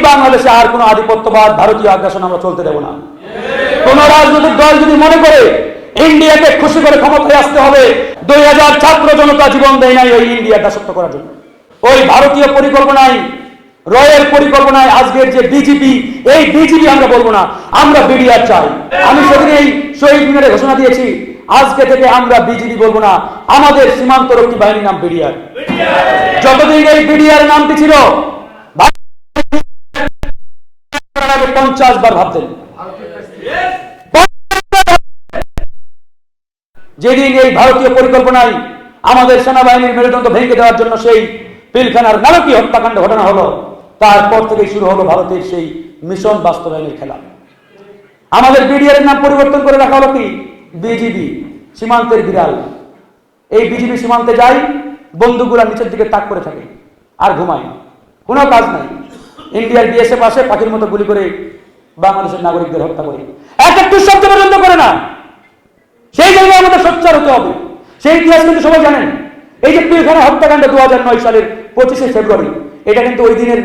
বাংলাদেশে আর কোনো আধিপত্যবাদ ভারতীয় আগ্রাসন আমরা চলতে দেব না। কোন রাজনৈতিক দল যদি মনে করে ইন্ডিয়াকে খুশি করে ক্ষমতায় আসতে হবে, 2000 ছাত্র জনতা জীবন দেয় নাই ওই ইন্ডিয়ার দাসত্ব করার জন্য। ওই ভারতীয় পরিকল্পনায়, রয়ের পরিকল্পনায় আজকের যে বিজেপি, এই বিজেপি আমরা বলবো না, আমরা বিডিআর চাই। আমি সেদিন এই শহীদ মিনারে ঘোষণা দিয়েছি, আজকে থেকে আমরা বিজেপি বলবো না, আমাদের সীমান্তরক্ষী বাহিনীর নাম বিডিআর। যতদিন এই বিডিআর নামটি ছিল 50 বার ভাবতেন। যেদিন এই ভারতীয় পরিকল্পনায় আমাদের সেনাবাহিনীর মেরুদণ্ড ভেঙে দেওয়ার জন্য সেই পিলখানার নারকীয় হত্যাকাণ্ড ঘটনা হলো, তারপর থেকে শুরু হলো ভারতের সেই মিশন বাস্তবায়নের খেলা। আমাদের বিডিআর নাম পরিবর্তন করে রাখা হলো কি বিজিবি, সীমান্তের বিড়াল। এই বিজিবি সীমান্তে যায়, বন্দুকগুলা নিচের দিকে তাক করে থাকে আর ঘুমায়, কোনো কাজ নাই। ইন্ডিয়ার বিএসএফ আসে, পাখির মতো গুলি করে বাংলাদেশের নাগরিকদের হত্যা করে, একটু শব্দ পর্যন্ত করে না। সেই জায়গায় আমাদের সোচ্চার হতে হবে। সেই ইতিহাস কিন্তু সবাই জানেন। এই যে পিলখানা হত্যাকাণ্ড 2009 সালের 25শে ফেব্রুয়ারি, এটা কিন্তু ওই দিনের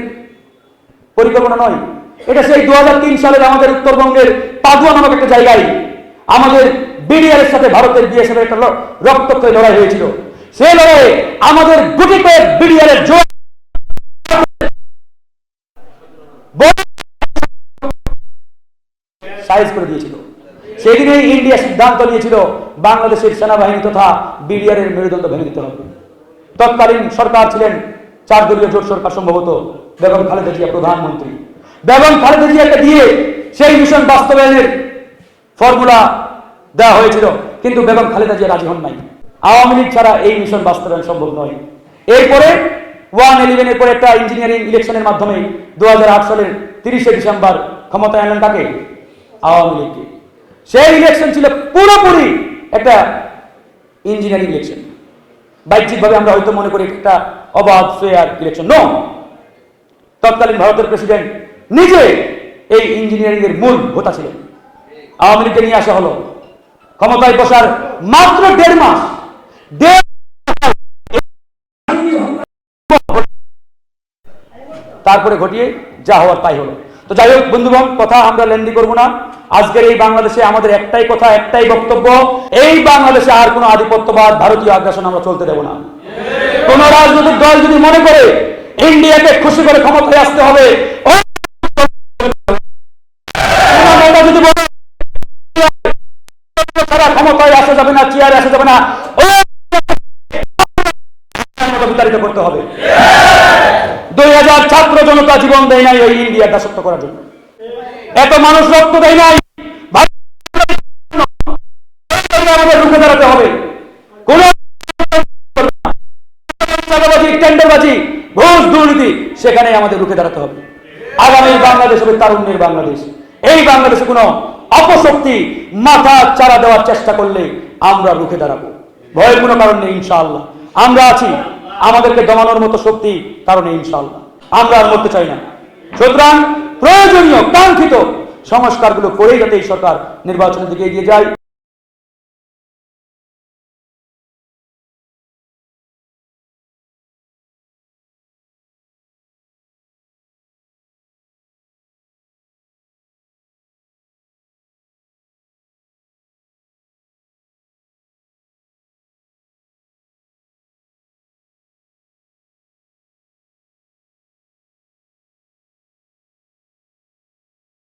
পরিকল্পনা নয়। এটা সেই 2003 সালের আমাদের উত্তরবঙ্গের পাদুয়া নামক একটা জায়গায় আমাদের বিডিআর এর সাথে ভারতের বিএসএফ এর একটা রক্তক্ষয়ী লড়াই হয়েছিল। সেই লড়াইয়ে আমাদের গুটি কয়েক বিডিআর এর জোর সাইজ করে দিয়েছিল। সেদিনে ইন্ডিয়া সিদ্ধান্ত নিয়েছিল বাংলাদেশের সেনাবাহিনী তথা বিডিআর এর মেরুদণ্ড ভেঙে দিতে হবে। তৎকালীন সরকার ছিলেন 4 দলীয় জোট সরকার, সম্ভবত বেগম খালেদা জিয়া প্রধানমন্ত্রী। বেগম খালেদা জিয়াকে দিয়ে সেই মিশন বাস্তবায়নের ফর্মুলা দেওয়া হয়েছিল, কিন্তু বেগম খালেদা জিয়া রাজি হন নাই। আওয়ামী লীগ ছাড়া এই মিশন বাস্তবায়ন সম্ভব নয়। এরপরে 111 এর পরে একটা ইঞ্জিনিয়ারিং ইলেকশনের মাধ্যমে 2008 সালের 30শে ডিসেম্বর ক্ষমতায় আনলেন কাকে? আওয়ামী লীগকে। সেই ইলেকশন ছিল পুরোপুরি একটা ইঞ্জিনিয়ারিং ইলেকশন। বাহ্যিকভাবে আমরা হয়তো মনে করি একটা অবাধ ফেয়ার ইলেকশন, নো। তৎকালীন ভারতের প্রেসিডেন্ট নিজে এই ইঞ্জিনিয়ারিং এর মূল হোতা ছিলেন। আওয়ামী লীগকে নিয়ে আসা হলো, ক্ষমতায় বসার মাত্র 1.5 মাস তারপরে ঘটিয়ে যা হওয়ার তাই হলো। তো যাই হোক বন্ধুগণ, কথা আমরা লেন্দি করবো না। আজকের এই বাংলাদেশে আমাদের একটাই কথা, একটাই বক্তব্য, এই বাংলাদেশে আর কোনো আধিপত্যবাদ ভারতীয় আগ্রাসন আমরা চলতে দেব না। কোন রাজনৈতিক দল যদি মনে করে ইন্ডিয়াকে খুশি করে ক্ষমতায় আসতে হবে, ক্ষমতায় আসা যাবে না, চেয়ারে আসা যাবে না, বিতাড়িত করতে হবে। 2000 ছাত্র জনতা জীবন দেয় নাই ওই ইন্ডিয়ার দাসত্ব করার জন্য। এত মানুষ রক্ত দেয় নাই, আমাদের রুখে দাঁড়াতে হবে। কোন টেন্ডারবাজি, ঘুষ, দুর্নীতি, সেখানে আমাদের রুখে দাঁড়াতে হবে। আগামী বাংলাদেশ হবে তারুণ্যের বাংলাদেশ। এই বাংলাদেশে কোনো অপশক্তি মাথা চারা দেওয়ার চেষ্টা করলে আমরা রুখে দাঁড়াবো। ভয়ের কোনো কারণ নেই, ইনশাআল্লাহ আমরা আছি। আমাদেরকে দমানোর মতো শক্তি কারণে ইনশাআল্লাহ আমরা আর মরতে চাই না। সুতরাং প্রয়োজনীয় কাঙ্ক্ষিত সংস্কারগুলো করেই যাতে এই সরকার নির্বাচনের দিকে এগিয়ে যায়।